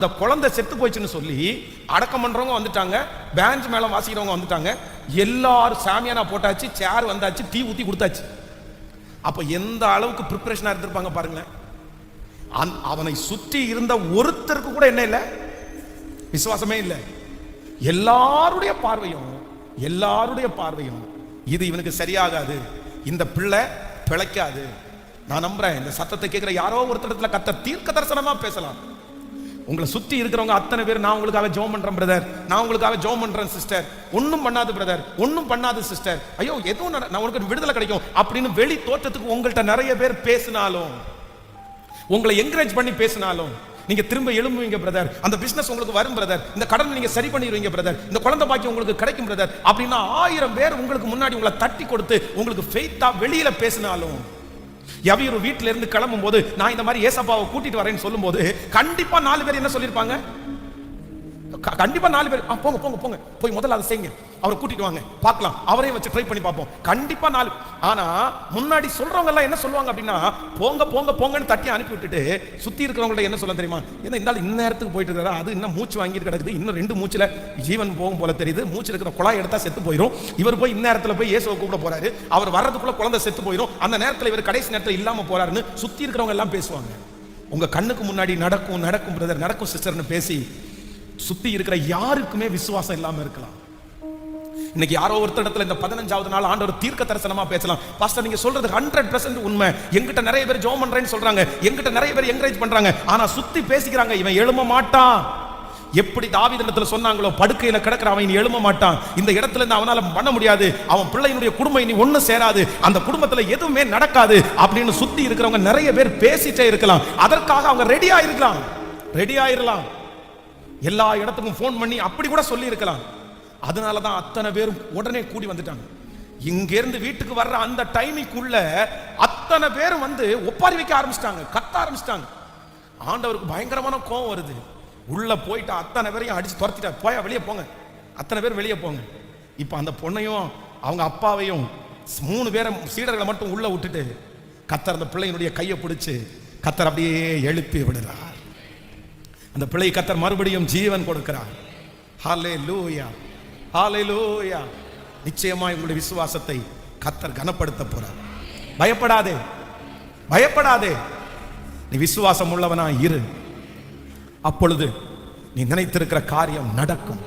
இந்த குழந்தை செத்து போயிடுச்சுன்னு சொல்லி அடக்கம் பண்றவங்க வந்துட்டாங்க, பேஞ்ச் மேல வாசிக்கிறவங்க வந்துட்டாங்க, எல்லாரும் சாமியானா போட்டாச்சு, சேர் வந்தாச்சு, டீ ஊத்தி கொடுத்தாச்சு. அப்ப எந்த அளவுக்கு ப்ரிப்பரேஷனா இருந்திருப்பாங்க பாருங்க. அவனை சுற்றி இருந்த ஒருத்தருக்கு கூட என்ன இல்லை, விசுவாசமே இல்லை. எல்லாருடைய பார்வையும் இது இவனுக்கு சரியாகாது, இந்த பிள்ளை பிழைக்காது. நான் நம்புறேன் இந்த சத்தத்தை கேட்கிற யாரோ ஒருத்தரத்துல கர்த்தர் தீர்க்க தரிசனமா பேசலாம். உங்களை சுத்தி இருக்கிறவங்க அத்தனை பேர், நான் உங்களுக்காக ஜெபம் பண்றேன் பிரதர், நான் உங்களுக்காக ஜெபம் பண்றேன் சிஸ்டர், ஒன்னும் பண்ணாது பிரதர், ஒன்னும் பண்ணாது சிஸ்டர், ஐயோ எதுவும் நான் உங்களுக்கு விடுதலை கிடைக்கும் அப்படின்னு வெளி தோற்றத்துக்கு உங்கள்கிட்ட நிறைய பேர் பேசினாலும், உங்களை என்கரேஜ் பண்ணி பேசினாலும், நீங்க திரும்ப எழும்புவீங்க பிரதர், அந்த பிசினஸ் உங்களுக்கு வரும் பிரதர், இந்த கடன் நீங்க சரி பண்ணிடுவீங்க பிரதர், இந்த குழந்தை பாக்கி உங்களுக்கு கிடைக்கும் பிரதர் அப்படின்னா 1000 பேர் உங்களுக்கு முன்னாடி உங்களை தட்டி கொடுத்து உங்களுக்கு ஃபெய்த்தா வெளியில பேசினாலும், எவையொரு வீட்டில இருந்து கிளம்பும் போது நான் இந்த மாதிரி ஏசப்பாவை கூட்டிட்டு வரேன்னு சொல்லும் போது கண்டிப்பா 4 பேர் என்ன சொல்லிருப்பாங்க, கண்டிப்பா 4 பேர் போங்க போங்க போங்க போய் முதல்ல அதை செய்யுங்க, அவரை கூட்டிட்டு வாங்க பார்க்கலாம், அவரையும் வச்சு ட்ரை பண்ணி பார்ப்போம், கண்டிப்பா 4. ஆனா முன்னாடி சொல்றவங்க எல்லாம் என்ன சொல்லுவாங்க அப்படின்னா, போங்க போங்க போங்கன்னு தட்டி அனுப்பி விட்டுட்டு சுத்தி இருக்கிறவங்கள்ட்ட என்ன சொல்ல தெரியுமா, என்ன இந்த நேரத்துக்கு போயிட்டு இருக்காரு, அது இன்னும் மூச்சு வாங்கிட்டு கிடக்குது, இன்னும் 2 மூச்சுல ஜீவன் போகும் போல தெரியுது, மூச்சு இருக்கிற குழாய் எடுத்தா செத்து போயிடும், இவர் போய் இந்நேரத்துல போய் இயேசுவை கூப்பிட போறாரு, அவர் வர்றதுக்குள்ள குழந்தை செத்து போயிடும், அந்த நேரத்துல இவர் கடைசி நேரத்துல இல்லாம போறாருன்னு சுத்தி இருக்கிறவங்க எல்லாம் பேசுவாங்க. உங்க கண்ணுக்கு முன்னாடி நடக்கும் நடக்கும் பிரதர், நடக்கும் சிஸ்டர்னு பேசி சுத்தி இருக்கிற யாருக்குமே விசுவாசம் இல்லாம இருக்கலாம். இன்னைக்கு யாரோ ஒருத்தர் இடத்துல இந்த 15வது நாள் ஆண்டவர் தீர்க்க தரிசனமா பேசலாம், பாஸ்டர் நீங்க சொல்றது 100% உண்மை, எங்கிட்ட நிறைய பேர் ஜெபம் பண்றேன்னு சொல்றாங்க, எங்கிட்ட நிறைய பேர் என்கரேஜ் பண்றாங்க, ஆனா சுத்தி பேசிக்கிறாங்க இவன் எழும்ப மாட்டான். எப்படி தாவீது இடத்துல சொன்னாங்களோ, படுக்கையில கிடக்கிற அவன் எழும்ப மாட்டான், இந்த இடத்துல இருந்து அவனால பண்ண முடியாது, அவன் பிள்ளையினுடைய குடும்பம் இனி ஒண்ணு சேராது, அந்த குடும்பத்துல எதுவுமே நடக்காது அப்படின்னு சுத்தி இருக்கிறவங்க நிறைய பேர் பேசிட்டே இருக்கலாம். அதற்காக அவங்க ரெடி ஆயிரலாம், எல்லா இடத்துக்கும் போன் பண்ணி அப்படி கூட சொல்லி இருக்கலாம். அதனாலதான் அத்தனை பேரும் உடனே கூடி வந்துட்டாங்க. இங்க இருந்து வீட்டுக்கு வர்ற அந்த டைமிங்குள்ள அத்தனை பேரும் வந்து ஒப்பாரி வைக்க ஆரம்பிச்சிட்டாங்க, கத்த ஆரம்பிச்சிட்டாங்க. ஆண்டவருக்கு பயங்கரமான கோபம் வருது, உள்ள போயிட்டு அத்தனை பேரையும் அடிச்சு துரத்திட்டார், போயா வெளியே போங்க, அத்தனை பேர் வெளியே போங்க. இப்ப அந்த பொண்ணையும் அவங்க அப்பாவையும் 3 பேரை சீடர்களை மட்டும் உள்ள விட்டுட்டு கத்தர் அந்த பிள்ளையினுடைய கையை பிடிச்சு கத்தர் அப்படியே எழுப்பி விடுறார். அந்த பிள்ளை கத்தர் மறுபடியும் ஜீவன் கொடுக்கிறார். ஹல்லேலூயா, ஹல்லேலூயா. நிச்சயமாய் உங்களுடைய விசுவாசத்தை கத்தர் கனப்படுத்த போறார். பயப்படாதே, நீ விசுவாசம் உள்ளவனா இரு, அப்பொழுது நீ நினைத்திருக்கிற காரியம் நடக்கும்.